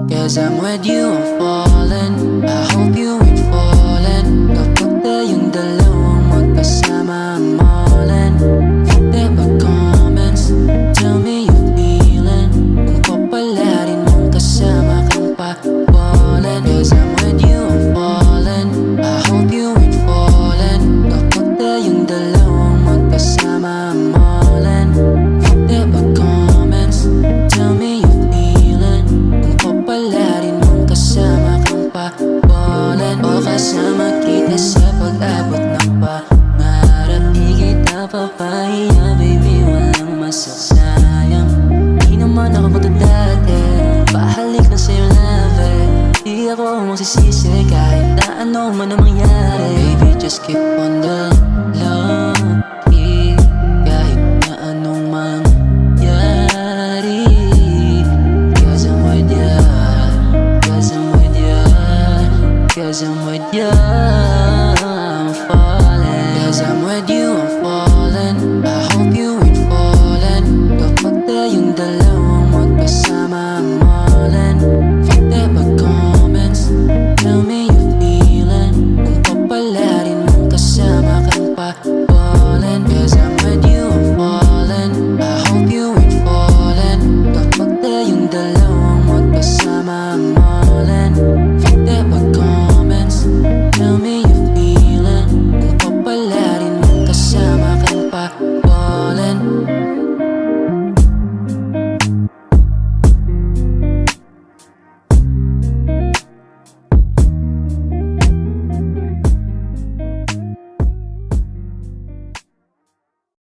Cause I'm with you, I'm falling. I hope you ain't falling. Kapag tayong dalawang magkasama, I'm all in. Whatever comments, tell me you're feeling. Kung papalarin mong kasama kang pa-falling. Cause I'm with you, I'm falling. I hope you ain't falling. Kapag tayong dalawang magkasama, I'm all in. Whatever comments, tell me you're feeling. Kung papalarin mong kasama kang pa-falling. O kasama kita sa pag-abot ng pangarap. Di kita papahiya, baby, walang masasayang. Di naman ako punta dati, pahalik na sa'yo love. Di ako magsisisi kahit na ano man ang mangyari. Baby, just keep on the love.